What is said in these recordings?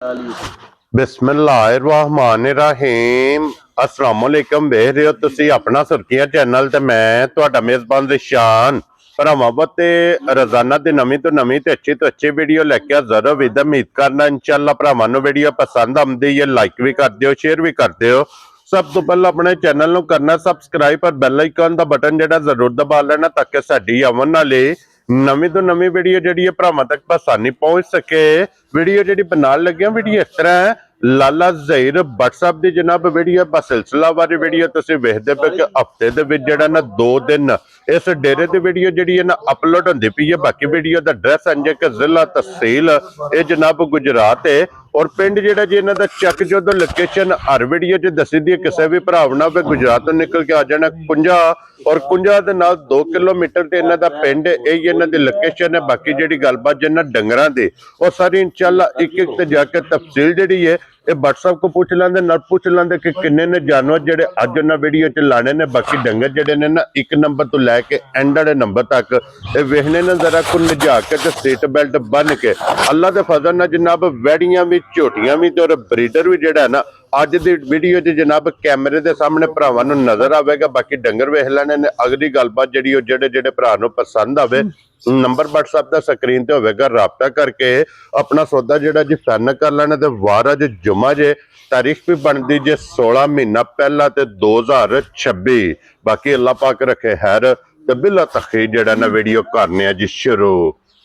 बिस्मिल्लाहिर्रहमानिर्रहीम अस्सलाम वालेकुम। वेख रहे हो तुसी अपना सुर्खियां चैनल ते मैं तुहाडा मेजबान रिशान भरावां ते रोजाना दी नवीं तो अच्छी वीडियो लेके हाज़र हो। उम्मीद करना इंशाअल्लाह भरावां नूं वीडियो पसंद आउंदी है, लाइक भी कर दिओ, शेयर भी कर दिओ। सब तो पहले अपने चैनल नूं करना सबसक्राइब और बैल आइकन दा बटन जेड़ा जरूर दबा लेना ताकि साडी आवन वाली नवीं तो नवीं वीडियो जी भरावां तक आसानी पहुंच सके। वीडियो जी बना लगे वीडियो इस तरह है, लाला ज़हीर व्हाट्सएप की जनाब वीडियो सिलसिलावार वीडियो तुसीं वेखदे पे कि हफ्ते दे विच जिहड़ा ना 2 दिन इस डेरे की वीडियो जी है ना अपलोड होंदी पई है। बाकी वीडियो का एड्रैस अंजे कि जिला तहसील ये जनाब गुजरात है और पिंड जिहड़ा जी इन्हां दा चक जो लोकेशन हर वीडियो च दसी दी किसी भी भरा ना भी गुजरात तो निकल के आ जाना कुंजा और कुंजा दे नाल 2 किलोमीटर ते इन्हां दा पिंड यही इन्हां दी लोकेशन है। बाकी जिहड़ी गलबात जिन्हां डंगरां दी और सारी इंशाअल्लाह एक एक ते जाके तफसील जिहड़ी है ये व्हाट्सएप को पूछ लेंदे ना पूछ लेंदे कि किन्ने ने जानवर जेडे अज उन्हां वीडियो च लाने ने। बाकी डंगर जेडे ने ना 1 नंबर तो लैके एंड वाले नंबर तक ये वेखने ने जरा को नजा के ते सीट बेल्ट बन के अल्लाह दे फजल नाल जनाब वैड़ियां भी झोटियां भी और ब्रीडर भी जेड़ा है ना अज दी वीडियो च जनाब कैमरे दे सामने भरावां नूं नजर आवेगा। बाकी डंगर वेख लेने ने। अगली गलबात जिहड़ी ओ जेडे जेडे भरा नूं पसंद आवे नंबर व्हाट्सएप दा स्क्रीन ते होवेगा, राबता करके अपना सौदा जेड़ा जी फाइनल कर लेना। ते वार अज जुमा जे तारीख भी बनती जे 16 महीना पहला ते 2026। बाकी अल्लाह पाक रखे खैर ते बिला तखीर जेड़ा ना वीडियो करने जी शुरू।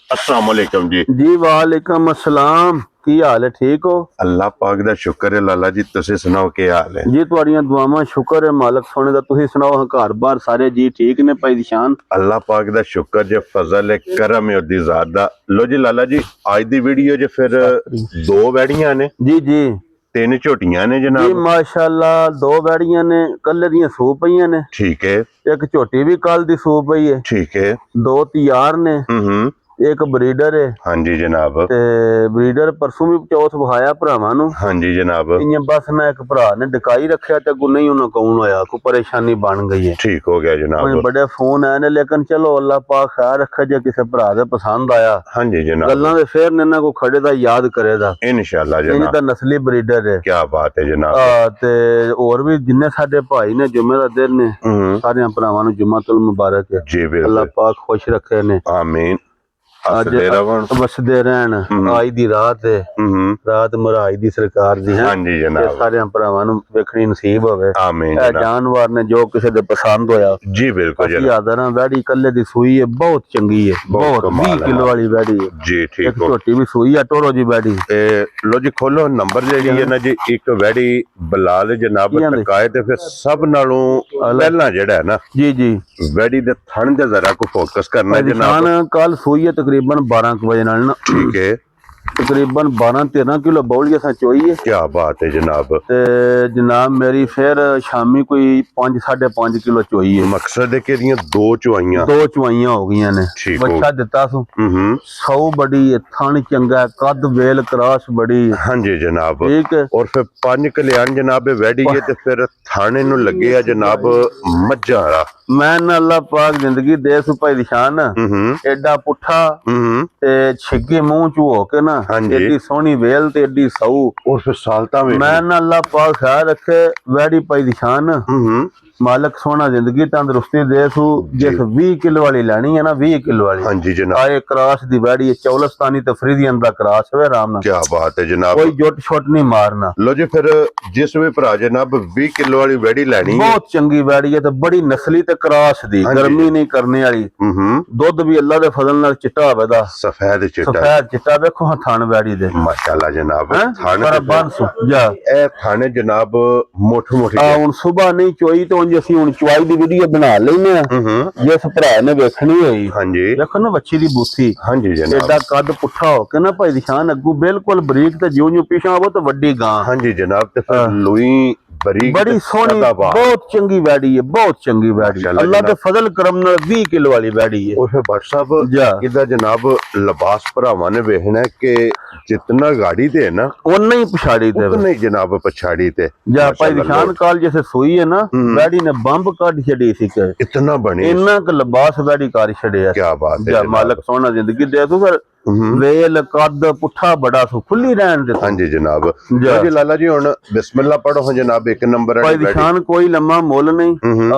अस्सलाम वालेकुम जी। वालेकुम अस्सलाम। की हाल है? ठीक हो? अल्लाह पाक दा शुक्र है लाला जी, तुसी सुनाओ की हाल है? जी तुहाड़ियां दुआवां शुक्र है मालक सोने दा। तुसी सुनाओ घर बार सारे जी ठीक ने? भाई निशान अल्लाह पाक दा शुक्र जे फजल है करम है ओदी ज़ात दा। लो जी लाला जी आज दी वीडियो जे फिर 2 वैड़ियां ने जी जी 3 झोटियां ने जी जनाब। माशाल्लाह 2 वैड़ियां ने कल्ले दियां सू पईयां ने। ठीक है। एक झोटी भी कल दी सू पई है। ठीक है। 2 तैयार ने। एक ब्रीडर है। हाँ जी जनाब। ते ब्रीडर परसों भी चौथ विखाया भरावां नूं। हाँ जी जनाब। इयां बस ना एक भरा ने डकाई रखा ते अगू नहीं उन्हें कौन होया, कोई परेशानी बन गई है। ठीक हो गया जनाब। बड़े फोन आए ने लेकिन चलो अल्लाह पाक खैर रखे जे किसी भरा दे पसंद आया। हाँ जी जनाब। गल्लां दे फेर ने को खड़े दा याद करेगा इंशाअल्लाह जनाब। जनाब। दा नस्ली ब्रीडर है। क्या बात है जनाब। ते और भी जिन्ने साडे भाई ने जुमे दा दिन ने सारे भरावां नूं जुम्मतुल मुबारक है। जी बिल्कुल। अल्लाह पाक खुश रखे ने। आमीन। वसदे रहन। आज दी रात है, रात महाराज दी सरकार दी है। हाँ जी जनाब। सारे भरावां नूं वेखणी नसीब होवे। आमीन ए जानवर ने जो किसी दे पसंद होया। जी बिल्कुल जनाब। यादरा वैड़ी कल्ले दी सूई है, बहुत चंगी है, बहुत 20 किलो वाली वैड़ी है जी। ठीक एक झोटी भी सूई है टोरो जी वैड़ी। लो जी खोलो नंबर जेडी है ना जी एक वैड़ी बलाल जनाब तकाए ते फिर सब नालों पहला जेड़ा है ना जी जी वैड़ी दे थन दे जरा को फोकस करना है जनाब। कल सूई है तकरीबन 12 बजे नाल ना। ठीक है। तकरीबन 12-13 किलो बौली असां चोई है। क्या बात है जनाब। ते जनाब मेरी फिर शामी कोई 5-5.5 किलो चोई है। मकसद है कि 2 चुआइयां हो गई ने। बच्चा दिता सू सौ बड़ी है, थन चंगा है, कद वेल क्रॉस बड़ी है। हाँ जी जनाब। ठीक है। और फिर 5 कल्याण जनाब वैड़ी है ते फिर थाने नु लगे है जनाब मज्जा वाला। मैं ना अल्लाह पाक जिंदगी दे सू भाई निशान एडा पुठा ते छिगे मुंह चू हो के ना एडी सोहनी वेल ते एडी सऊ और फिर सालता में मैं ना अल्लाह पाक ख्याल रखे वैड़ी पाई निशान मालक सोना जिंदगी तंदुरुस्ती दे सू। जिस 20 किलो वाली लैनी है ना 20 किलो वाली। हाँ जी जनाब। आए क्रॉस दी वैड़ी है, चौलस्तानी ते फरीदियन दा क्रॉस है आराम नाल। क्या बात है जनाब। कोई जुट छोट नहीं मारना। लो जी फिर जिस भी भरा जनाब 20 किलो वाली वैड़ी लैनी बहुत चंगी वैड़ी है ते बड़ी नस्ली ते क्रॉस दी गर्मी नहीं करने वाली। दुध भी अल्लाह दे फजल नाल चिट्टा होवे दा सफेद चिट्टा देखो हां थान वैड़ी दे माशाल्लाह जनाब। थान बन सु जा ए थाने जनाब मोटी मोटी हुन सुबह नहीं चोई तो उंज ਅਸੀਂ ਹੁਣ ਚੁਆਈ ਦੀ ਵੀਡੀਓ ਬਣਾ ਲੈਨੇ ਆ। ਜਿਸ ਭਰਾ ਨੇ ਵੇਖਣੀ ਹੋਈ ਹਾਂਜੀ ਦੇਖੋ ਨਾ ਬੱਚੀ ਦੀ ਬੂਥੀ ਹਾਂਜੀ ਜਨਾਬ ਐਡਾ ਕੱਦ ਪੁੱਠਾ ਹੋ ਕੇ ਨਾ ਭਾਈ ਨਿਸ਼ਾਨ ਅੱਗੂ ਬਿਲਕੁਲ ਬਰੀਕ ਤੇ ਜਿਉਂ ਪਿਛਾਂ ਆਵੋ ਤਾਂ ਵੱਡੀ ਗਾਂ। ਹਾਂਜੀ ਜਨਾਬ ਤੇ ਫਿਰ ਲੂਈ बड़ी सोहनी बहुत चंगी वैड़ी है, बहुत चंगी वैड़ी। अल्लाह के फजल करम नाल 20 किलो वाली वैड़ी है। और फिर व्हाट्सएप इदा जनाब लिबास भरावां ने वेखना है कि जितना गाड़ी ते है ना उतना ही पछाड़ी ते उतना ही जनाब पछाड़ी ते जा भाई निशान काल जैसे सोई है ना वैड़ी ने बंब काट छड़ी सी के इतना बने इतना क लिबास वैड़ी कर छड़े। क्या बात है मालक सोना जिंदगी दे तू। फिर ਵੇਲ ਕੱਦ ਪੁੱਠਾ ਬੜਾ ਸੋ ਖੁੱਲੀ ਰਹਿਣ ਦੇ। ਹਾਂਜੀ ਜਨਾਬ ਜੀ ਲਾਲਾ ਜੀ ਹੁਣ ਬਿਸਮਿਲ੍ਲਾ ਪੜੋ ਜਨਾਬ। ਇੱਕ ਨੰਬਰ ਭਾਈ ਨਿਸ਼ਾਨ ਕੋਈ ਲੰਮਾ ਮੁੱਲ ਨਹੀਂ,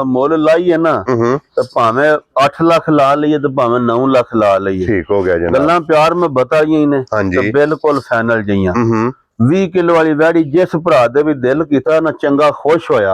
ਮੁੱਲ ਲਾਈ ਹੈ ਨਾ ਤੇ ਭਾਵੇਂ 8 ਲੱਖ ਲਾ ਲਈਏ ਤੇ ਭਾਵੇਂ 9 ਲੱਖ ਲਾ ਲਈਏ। ਠੀਕ ਹੋ ਗਿਆ ਜਨਾਬ। ਗੱਲਾਂ ਪਿਆਰ ਮੈਂ ਬਤਾਈਆਂ ਨੇ ਤੇ ਬਿਲਕੁਲ ਫਾਈਨਲ ਜਈਆਂ। 20 ਕਿਲੋ ਵਾਲੀ ਵੈੜੀ ਜਿਸ ਭਰਾ ਦੇ ਵੀ ਦਿਲ ਕੀਤਾ ਨਾ ਚੰਗਾ ਖੁਸ਼ ਹੋਇਆ,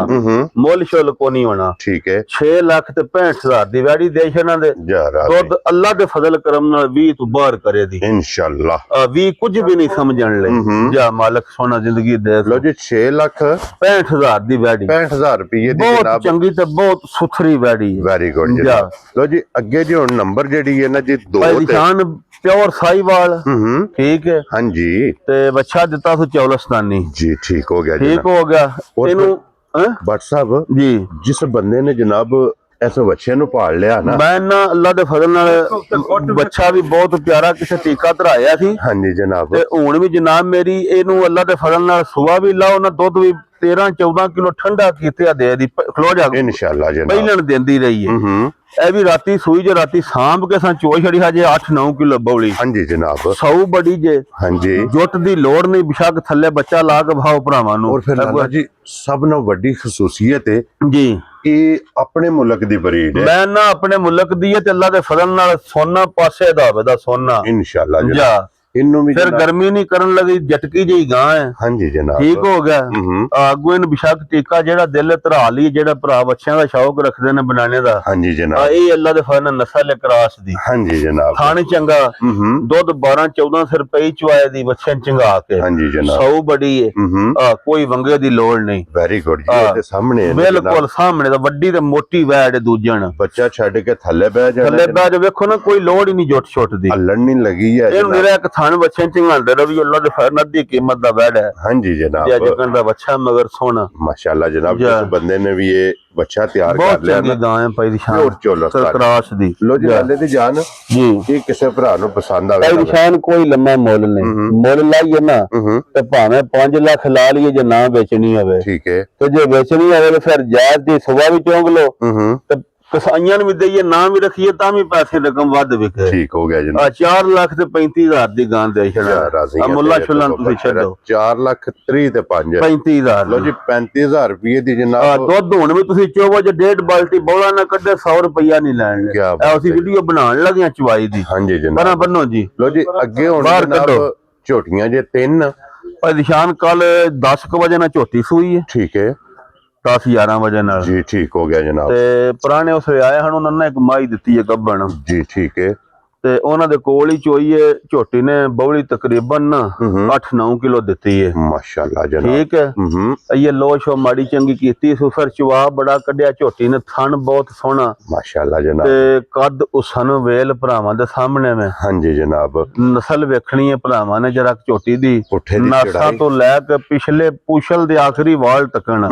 ਮੁੱਲ ਸ਼ੁੱਲ ਕੋ ਨਹੀਂ ਹੋਣਾ। ਠੀਕ ਹੈ 6 ਲੱਖ ਤੇ 65,000 ਦੀ ਵੈੜੀ ਦੇ ਛਣਾ ਦੇ ਦੁੱਧ ਅੱਲਾ ਦੇ ਫਜ਼ਲ ਕਰਮ ਨਾਲ 20 ਤੋਂ ਬਾਹਰ ਕਰੇ ਦੀ ਇਨਸ਼ਾਅੱਲਾ। 20 ਕੁਝ ਵੀ ਨਹੀਂ ਸਮਝਣ ਲਈ ਜਾ ਮਾਲਕ ਸੋਨਾ ਜ਼ਿੰਦਗੀ ਦੇ। ਲੋ ਜੀ 6 ਲੱਖ 65,000 ਦੀ ਵੈੜੀ 65,000 ਰੁਪਏ ਦੀ ਬਹੁਤ ਚੰਗੀ ਤੇ ਬਹੁਤ ਸੁਥਰੀ ਵੈੜੀ ਹੈ। ਵੈਰੀ ਗੁੱਡ ਜੀ। ਲੋ ਜੀ ਅੱਗੇ ਜੀ ਹੁਣ ਨੰਬਰ ਜਿਹੜੀ ਹੈ ਨਾ ਜੀ 2 ਨਿਸ਼ਾਨ ਪਿਓਰ ਸਾਈਵਾਲ। ਠੀਕ ਹੈ ਹਾਂਜੀ ਤੇ ਬੱਚਾ ਦਿੱਤਾ ਸੋ ਚੌਲਸਤਾਨੀ ਜੀ। ਠੀਕ ਹੋ ਗਿਆ ਜੀ। ਠੀਕ ਹੋ ਗਿਆ। ਇਹਨੂੰ ਬੱਟ ਸਾਹਿਬ ਜੀ ਜਿਸ ਬੰਦੇ ਨੇ ਜਨਾਬ ਇਸ ਬੱਚੇ ਨੂੰ ਪਾਲ ਲਿਆ ਨਾ, ਮੈਂ ਨਾ ਅੱਲਾ ਦੇ ਫਜ਼ਲ ਨਾਲ ਬੱਚਾ ਵੀ ਬਹੁਤ ਪਿਆਰਾ ਕਿਸੇ ਟੀਕਾ ਧਰਾਇਆ ਸੀ। ਹਾਂਜੀ ਜਨਾਬ। ਤੇ ਹੁਣ ਵੀ ਜਨਾਬ ਮੇਰੀ ਇਹਨੂੰ ਅੱਲਾ ਦੇ ਫਜ਼ਲ ਨਾਲ ਸੁਬਾ ਵੀ ਲਾਓ ਨਾ ਦੁੱਧ ਵੀ 13-14 ਕਿਲੋ ਠੰਡਾ ਕੀਤੇ ਦੇ ਦੀ ਖਲੋ ਜਾ ਇਨਸ਼ਾਅੱਲਾ ਜਨਾਬ। ਪਹਿਲਣ ਦਿੰਦੀ ਰਹੀ ਹੈ। ਇਹ ਵੀ ਰਾਤੀ ਸੂਈ ਜੇ ਰਾਤੀ ਸਾਂਭ ਕੇ ਸਾਂ ਚੋਈ ਛੜੀ ਹਜੇ 8-9 ਕਿਲੋ ਬੌਲੀ। ਹਾਂਜੀ ਜਨਾਬ। ਸੌ ਬੜੀ ਜੇ। ਹਾਂਜੀ ਜੁੱਟ ਦੀ ਲੋੜ ਨਹੀਂ, ਬਿਸ਼ੱਕ ਥੱਲੇ ਬੱਚਾ ਲਾ ਕੇ ਭਾਓ ਭਰਾਵਾਂ ਨੂੰ। ਔਰ ਫਿਰ ਲਾਲਾ ਜੀ ਸਭ ਨਾਲੋਂ ਵੱਡੀ ਖਸੂਸੀਅਤ ਹੈ ਜੀ ਇਹ ਆਪਣੇ ਮੁਲਕ ਦੀ ਬਰੀਡ ਹੈ। ਮੈਂ ਨਾ ਆਪਣੇ ਮੁਲਕ ਦੀ ਹੈ ਤੇ ਅੱਲਾ ਦੇ ਫਜ਼ਲ ਨਾਲ ਸੋਨਾ ਪਾਸੇ ਦਾ ਹੋਵੇ ਦਾ ਸੋਨਾ ਇਨਸ਼ਾਅੱਲਾ ਜਨਾਬ। ਇਹਨੂੰ ਵੀ ਫਿਰ ਗਰਮੀ ਨਹੀਂ ਕਰਨ ਲੱਗੀ, ਜਟਕੀ ਜਿਹੀ ਗਾਂ ਹੈ। ਹਾਂਜੀ ਜਨਾਬ। ਠੀਕ ਹੋ ਗਿਆ। ਆਗੂ ਇਹਨੂੰ ਬਿਸ਼ੱਕ ਟੀਕਾ ਜਿਹੜਾ ਦਿਲ ਧਰਾ ਲਈ, ਜਿਹੜਾ ਭਰਾ ਬੱਚਿਆਂ ਦਾ ਸ਼ੌਕ ਰੱਖਦੇ ਨੇ ਬਣਾਣੇ ਦਾ। ਹਾਂਜੀ ਜਨਾਬ। ਇਹ ਅੱਲਾ ਦੇ ਫਜ਼ਲ ਨਾਲ ਨਸਲ ਕਰਾਸ ਦੀ। ਹਾਂਜੀ ਜਨਾਬ। ਖਾਣ ਚੰਗਾ ਦੁੱਧ 12-14 ਰੁਪਏ ਚੁਆਏ ਦੀ ਬੱਚਿਆਂ ਚੰਗਾ ਕੇ। ਹਾਂਜੀ ਜਨਾਬ। ਸੌ ਬੜੀ ਹੈ, ਕੋਈ ਵੰਗੇ ਦੀ ਲੋੜ ਨਹੀਂ। ਵੈਰੀ ਗੁੱਡ ਜੀ। ਇਹਦੇ ਸਾਹਮਣੇ ਬਿਲਕੁਲ ਸਾਹਮਣੇ ਦਾ ਵੱਡੀ ਤੇ ਮੋਟੀ ਵੈੜ ਦੂਜਣ ਬੱਚਾ ਛੱਡ ਕੇ ਥੱਲੇ ਬਹਿ ਜਾਣਾ। ਥੱਲੇ ਬਹਿ ਜਾ ਵੇਖੋ ਨਾ ਕੋਈ ਲੋੜ ਹੀ ਨਹੀਂ ਜੁੱਟ ਛੁੱਟ ਦੀ। ਹੱਲਣ ਨਹੀਂ ਲੱਗੀ ਹੈ। ਇਹਨੂੰ ਮੇਰਾ ਇੱਕ ਥਣ ਬੱਚੇ ਚੰਗਾਂਦੇ ਰਵੀ ਅੱਲਾ ਦੇ ਫਜ਼ਲ ਦੀ ਕੀਮਤ ਦਾ ਵੈੜ ਹੈ। ਹਾਂਜੀ ਜਨਾਬ। ਜਗਨ ਦਾ ਬੱਚਾ ਮਗਰ ਸੋਹਣਾ ਮਾਸ਼ਾਅੱਲਾ ਜਨਾਬ। ਜਿਸ ਬੰਦੇ ਨੇ ਵੀ ਇਹ ਬੱਚਾ ਤਿਆਰ ਕਰ ਲਿਆ ਬਹੁਤ ਚੰਗੀ ਗਾਂ ਹੈ ਭਾਈ ਨਿਸ਼ਾਨ ਕਰਾਸ ਦੀ। ਲੋ ਜੀ ਲਾਲੇ ਦੀ ਜਾਨ ਜੀ ਇਹ ਕਿਸੇ ਭਰਾ ਨੂੰ ਪਸੰਦ ਆਵੇ ਭਾਈ ਨਿਸ਼ਾਨ ਕੋਈ ਲੰਮਾ ਮੁੱਲ ਨਹੀਂ, ਮੁੱਲ ਲਾਈਏ ਨਾ ਤੇ ਭਾਵੇਂ 5 ਲੱਖ ਲਾ ਲਈਏ ਜੇ ਨਾ ਵੇਚਣੀ ਹੋਵੇ। ਠੀਕ ਹੈ। ਤੇ ਜੇ ਵੇਚਣੀ ਹੋਵੇ ਤਾਂ ਫਿਰ ਜਾਇਜ਼ ਦੀ ਸੁਬਾ ਵੀ ਚੌਂਕ ਲੋ ਤੇ ਕਸਾਈਆਂ ਨੂੰ ਵੀ ਦਈਏ ਨਾ ਵੀ ਰੱਖੀਏ ਤਾਂ ਵੀ ਪੈਸੇ ਰਕਮ ਵੱਧ ਵਿਕੇ। ਠੀਕ ਹੋ ਗਿਆ ਜੀ। 4 ਲੱਖ ਤੇ 35,000 ਦੀ ਗਾਂ ਦੇ ਛੜਾ ਮੁੱਲਾ ਛੁੱਲਾਂ ਤੁਸੀਂ ਛੱਡੋ। 4 ਲੱਖ 30 ਤੇ 5 35,000। ਲੋ ਜੀ 35,000 ਰੁਪਏ ਦੀ ਜਨਾਬ। ਦੁੱਧ ਹੁਣ ਵੀ ਤੁਸੀਂ ਚੋਵੋ ਜੇ 1.5 ਬਾਲਟੀ ਬੋਲਾ ਨਾ ਕੱਢੇ 100 ਰੁਪਇਆ ਨਹੀਂ ਲੈਣ ਲੈ। ਅਸੀਂ ਵੀਡੀਓ ਬਣਾਉਣ ਲੱਗੇ ਚਵਾਈ ਦੀ। ਹਾਂਜੀ ਜਨਾਬ। ਬਣਾ ਬੰਨੋ ਜੀ। ਲੋ ਜੀ ਅੱਗੇ ਹੁਣ ਜਨਾਬ ਝੋਟੀਆਂ ਜੇ 3 ਭਾਈ ਨਿਸ਼ਾਨ ਕੱਲ 10 ਵਜੇ ਨਾਲ ਝੋਟੀ ਸੂਈ ਹੈ। ਠੀਕ ਹੈ। 10-11 ਵਜੇ ਨਾਲ ਜੀ। ਠੀਕ ਹੋ ਗਿਆ ਜਨਾਬ। ਤੇ ਪੁਰਾਣੇ ਉਸੇ ਆਏ ਹਨ, ਉਹਨਾਂ ਨੇ ਇੱਕ ਮਾਈ ਦਿੱਤੀ ਹੈ ਗੱਬਣ ਜੀ। ਠੀਕ ਹੈ। ਤੇ ਉਹਨਾਂ ਦੇ ਕੋਲ ਹੀ ਚੋਈਏ ਝੋਟੀ ਨੇ ਬੌਲੀ ਤਕਰੀਬਨ 8-9 ਕਿਲੋ ਦਿੱਤੀ ਹੈ। ਮਾਸ਼ਾਅੱਲਾ ਜਨਾਬ। ਠੀਕ ਹੈ। ਇਹ ਲੋਸ਼ੋ ਮਾੜੀ ਚੰਗੀ ਕੀਤੀ ਸੁਸਰ ਚਵਾ ਬੜਾ ਕੱਢਿਆ ਝੋਟੀ ਨੇ, ਥਣ ਬਹੁਤ ਸੋਹਣਾ ਮਾਸ਼ਾਅੱਲਾ ਜਨਾਬ। ਤੇ ਕੱਦ ਉਸਨ ਵੇਲ ਭਰਾਵਾਂ ਦੇ ਸਾਹਮਣੇ ਮੈਂ। ਹਾਂਜੀ ਜਨਾਬ। ਨਸਲ ਵੇਖਣੀ ਹੈ ਭਰਾਵਾਂ ਨੇ ਜਰਾ ਝੋਟੀ ਦੀ। ਨਾਸਾਂ ਤੋਂ ਲੈ ਕੇ ਪਿਛਲੇ ਪੁਛਲ ਦੇ ਆਖਰੀ ਵਾਲ ਤੱਕਣ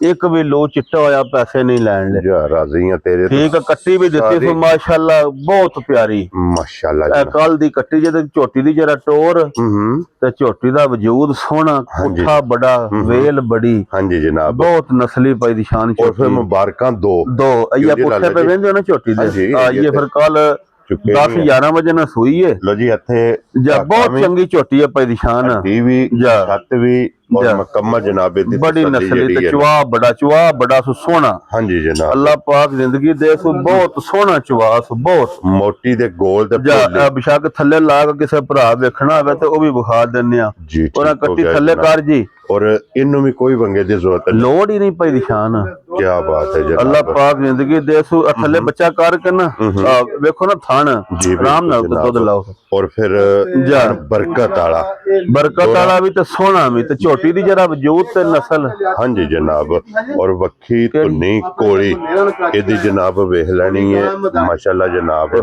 ਇੱਕ ਵੀ ਲੋ ਚਿੱਟਾ ਹੋਇਆ ਪੈਸੇ ਨਹੀਂ ਲੈਣ ਲੈ। ਜਾ ਰਾਜ਼ੀ ਆ ਤੇਰੇ। ਠੀਕ ਹੈ। ਕੱਟੀ ਵੀ ਦਿੱਤੀ ਸੋ ਮਾਸ਼ਾਅੱਲਾ ਬਹੁਤ ਪਿਆਰੀ। ਮਾਸ਼ਾਅੱਲਾ ਕੱਲ ਦੀ ਕੱਟੀ ਜੇ ਝੋਟੀ ਦੀ ਜਰਾ ਟੋਰ ਤੇ ਝੋਟੀ ਦਾ ਵਜੂਦ ਸੋਹਣਾ, ਪੁੱਠਾ ਬੜਾ, ਵੇਲ ਬੜੀ। ਹਾਂਜੀ ਜਨਾਬ। ਬਹੁਤ ਨਸਲੀ ਪਈ ਦੀ ਸ਼ਾਨ ਝੋਟੀ। ਫਿਰ ਮੁਬਾਰਕਾਂ ਦੋ ਇਹ ਪੁੱਠੇ ਪੇ ਵੇਂਦੇ ਨਾ ਝੋਟੀ ਦੇ। ਇਹ ਫਿਰ ਕੱਲ 10-11 ਵਜੇ ਨਾਲ ਸੂਈ ਹੈ। ਲੋ ਜੀ ਇੱਥੇ ਬਹੁਤ ਚੰਗੀ ਝੋਟੀ ਹੈ ਪਈ ਦੀ ਸ਼ਾਨ। ਵੀ ਛੱਤ ਵੀ ਔਰ ਮੁਕੰਮਲ ਜਨਾਬ ਦੀ ਬੜੀ ਨਸਲੀ ਤੇ ਚਵਾ ਬੜਾ ਸੋ ਸੋਹਣਾ। ਹਾਂਜੀ ਜਨਾਬ। ਅੱਲਾਹ ਪਾਕ ਜ਼ਿੰਦਗੀ ਦੇ ਸੋ ਬਹੁਤ ਸੋਹਣਾ ਚਵਾ ਸੋ ਬਹੁਤ ਮੋਟੀ ਦੇ ਗੋਲ ਤੇ ਬਿਸ਼ੱਕ ਥੱਲੇ ਲਾ ਕੇ ਕਿਸੇ ਭਰਾ ਵੇਖਣਾ ਹੋਵੇ ਤੇ ਉਹ ਵੀ ਵਿਖਾ ਦਿੰਨੇ ਆ। ਉਹਨਾਂ ਕੱਟੀ ਥੱਲੇ ਕਰ ਜੀ। ਔਰ ਇਹਨੂੰ ਵੀ ਕੋਈ ਵੰਗੇ ਦੀ ਜ਼ਰੂਰਤ ਨਹੀਂ, ਲੋੜ ਹੀ ਨਹੀਂ ਪਈ ਦੀ ਸ਼ਾਨ। ਕੀ ਬਾਤ ਹੈ ਜਨਾਬ। ਅੱਲਾਹ ਪਾਕ ਜ਼ਿੰਦਗੀ ਦੇ ਸੋ ਥੱਲੇ ਬੱਚਾ ਕਰਕੇ ਨਾ ਵੇਖੋ ਨਾ ਥਣ ਆਰਾਮ ਨਾਲ ਦੁੱਧ ਲਾਓ। ਔਰ ਫਿਰ ਬਰਕਤ ਵਾਲਾ ਵੀ ਤੇ ਸੋਹਣਾ ਵੀ ਤੇ ਝੋਟੀ ਦੀ ਜਰਾ ਵਜੂਦ ਤੇ ਨਸਲ। ਹਾਂਜੀ ਜਨਾਬ। ਔਰ ਵੱਖੀ ਧੁੰਨੀ ਕੋਲੀ ਇਹਦੀ ਜਨਾਬ ਵੇਖ ਲੈਣੀ ਹੈ। ਮਾਸ਼ਾਅੱਲਾ ਜਨਾਬ।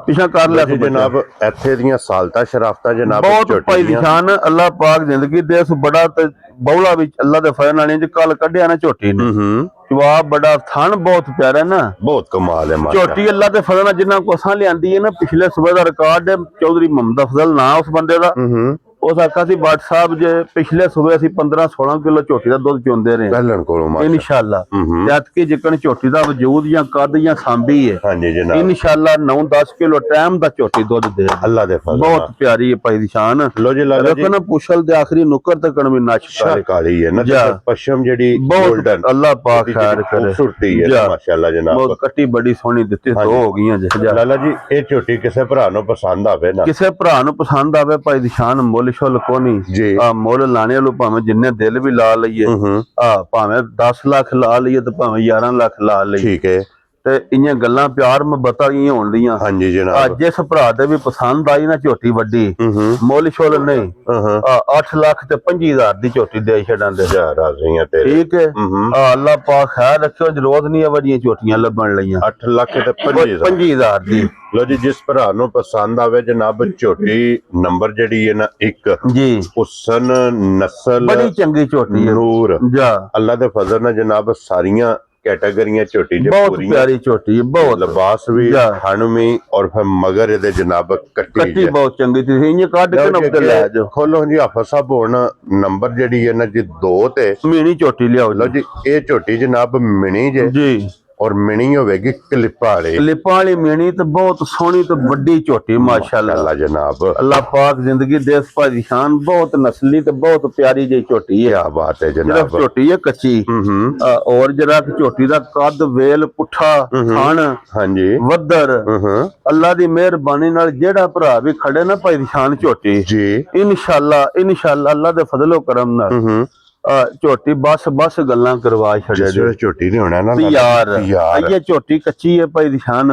ਪਿਛਾ ਕਰ ਲਿਆ ਜਨਾਬ। ਇੱਥੇ ਦੀਆਂ ਸਾਲਤਾ ਸ਼ਰਾਫਤਾਂ ਜਨਾਬ ਬਹੁਤ ਪਾਈ ਨਿਸ਼ਾਨ। ਅੱਲਾਹ ਪਾਕ ਜ਼ਿੰਦਗੀ ਦੇ ਸੋ ਬੜਾ ਤੇ ਬੌਲਾ ਵਿੱਚ ਅੱਲਾਹ ਦੇ ਫਜ਼ਲ ਨਾਲ ਇੰਜ ਕੱਲ ਕੱਢਿਆ ਨਾ ਝੋਟੀ ਨੇ। ਜਵਾਬ ਬੜਾ ਥਣ ਬਹੁਤ ਪਿਆਰਾ ਨਾ, ਬਹੁਤ ਕਮਾਲ ਹੈ। ਝੋਟੀ ਅੱਲਾਹ ਦੇ ਫਜ਼ਲ ਨਾਲ ਜਿੰਨਾ ਕੋਸਾਂ ਲਿਆਂਦੀ ਹੈ ਨਾ, ਪਿਛਲੇ ਸੂਬੇ ਦਾ ਰਿਕਾਰਡ ਹੈ ਚੌਧਰੀ ਮੁਹੰਮਦ ਅਫਜ਼ਲ ਨਾ ਉਸ ਬੰਦੇ ਦਾ। ਉਸ ਆਖਾ ਸੀ ਬਾਟ ਸਾਹਿਬ ਜੇ ਪਿਛਲੇ ਸੂਬੇ ਅਸੀਂ 15-16 ਕਿਲੋ ਝੋਟੀ ਦਾ ਦੁੱਧ ਚੋਂਦੇ ਰਹੇ ਪਹਿਲਣ ਕੋਲੋਂ ਇਨਸ਼ਾਅੱਲਾ ਜਦ ਕਿ ਜਿਕਣ ਝੋਟੀ ਦਾ ਵਜੂਦ ਜਾਂ ਕੱਦ ਜਾਂ ਸਾਂਭੀ ਹੈ ਹਾਂਜੀ ਜਨਾਬ ਇਨਸ਼ਾਅੱਲਾ 9-10 ਕਿਲੋ ਟਾਈਮ ਦਾ ਝੋਟੀ ਦੁੱਧ ਦੇ ਅੱਲਾ ਦੇ ਫਜ਼ਲ ਬਹੁਤ ਪਿਆਰੀ ਹੈ ਭਾਈ ਦੀ ਸ਼ਾਨ ਲੋ ਜੀ ਲਾਲਾ ਜੀ ਦੇਖੋ ਨਾ ਪੁਛਲ ਦੇ ਆਖਰੀ ਨੁਕਰ ਤੱਕ ਵੀ ਨੱਚ ਕਾਲੀ ਹੈ ਨਾ ਪਸ਼ਮ ਜਿਹੜੀ ਬਹੁਤ ਗੋਲਡਨ ਅੱਲਾ ਪਾਕ ਖੈਰ ਕਰੇ ਖੂਬਸੂਰਤੀ ਹੈ ਮਾਸ਼ਾਅੱਲਾ ਜਨਾਬ ਬਹੁਤ ਕੱਟੀ ਬੜੀ ਸੋਹਣੀ ਦਿੱਤੀ ਦੋ ਹੋ ਗਈਆਂ ਲਾਲਾ ਜੀ ਇਹ ਝੋਟੀ ਕਿਸੇ ਭਰਾ ਨੂੰ ਪਸੰਦ ਆਵੇ ਨਾ ਕਿਸੇ ਭਰਾ ਨੂੰ ਪਸੰਦ ਆਵੇ ਭਾਈ ਦੀ ਸ਼ਾਨ ਮੁੱਲ ਸ਼ੁੱਲ ਕੋਨੀ ਆ ਮੁੱਲ ਲਾਣੇ ਵਾਲੂ ਭਾਵੇਂ ਜਿੰਨੇ ਦਿਲ ਵੀ ਲਾ ਲਈਏ ਆ ਭਾਵੇਂ 10 ਲੱਖ ਲਾ ਲਈਏ ਤੇ ਭਾਵੇਂ 11 ਲੱਖ ਲਾ ਲਈਏ ਠੀਕ ਹੈ ਤੇ ਇੰਨੀਆਂ ਗੱਲਾਂ ਪਿਆਰ ਮੁਹੱਬਤਾਂ ਹੀ ਹੋਣ ਦੀਆਂ ਹਾਂਜੀ ਜਨਾਬ ਅੱਜ ਇਸ ਭਰਾ ਦੇ ਵੀ ਪਸੰਦ ਆਈ ਨਾ ਝੋਟੀ ਵੱਡੀ ਮੁੱਲ ਸ਼ੁੱਲ ਨਹੀਂ 8 ਲੱਖ ਤੇ 25,000 ਦੀ ਝੋਟੀ ਦੇ ਛੱਡਾਂਦੇ ਰਾਜ਼ੀਆਂ ਤੇ ਠੀਕ ਹੈ ਅੱਲਾ ਪਾਕ ਖੈਰ ਰੱਖਿਓ ਜ਼ਰੂਰਤ ਨਹੀਂ ਵੱਡੀਆਂ ਝੋਟੀਆਂ ਲੱਭਣ ਲਈਆਂ 8 ਲੱਖ ਤੇ 25,000 ਦੀ ਲੋ ਜੀ ਜਿਸ ਭਰਾ ਨੂੰ ਪਸੰਦ ਆਵੇ ਜਨਾਬ ਝੋਟੀ ਨੰਬਰ ਜਿਹੜੀ ਹੈ ਨਾ 1 ਜੀ ਹੁਸਨ ਨਸਲ ਬੜੀ ਚੰਗੀ ਝੋਟੀ ਹੈ ਨੂਰ ਜਾ ਅੱਲਾ ਦੇ ਫਜ਼ਲ ਨਾਲ ਜਨਾਬ ਸਾਰੀਆਂ कैटेगरियां छोटी बहुत प्यारी छोटी है बहुत लिबास भी खान में और फिर मगर ये जनाब कट्टी बहुत चंगी थी ये काट के नंबर ले जाओ खोलो जी हाफिज साहब हुन नंबर जेडी है ना जी 2 ते मिनी छोटी लियाओ लो जी ये छोटी जनाब मिनी जी और मिनी होगी क्लिपा वाली मिनी तो बहुत सोहनी तो बड़ी झोटी माशाअल्लाह जनाब अल्लाह पाक जिंदगी दे भाई शान बहुत नस्ली तो बहुत प्यारी जी झोटी है क्या बात है जनाब झोटी है कच्ची और जरा झोटी दा कद वेल पुठा खान हां जी वदर अल्लाह दी मेहरबानी नाल जेड़ा भरा भी खड़े ना भाई शान झोटी जी इंशाअल्लाह अल्लाह दे फजलो करम नाल ਝੋਟੀ ਬਸ ਗੱਲਾਂ ਕਰਵਾ ਛੱਡਿਆ ਜੀ ਝੋਟੀ ਨਹੀਂ ਹੋਣਾ ਨਾ ਯਾਰ ਇਹ ਝੋਟੀ ਕੱਚੀ ਹੈ ਭਾਈ ਦੀ ਸ਼ਾਨ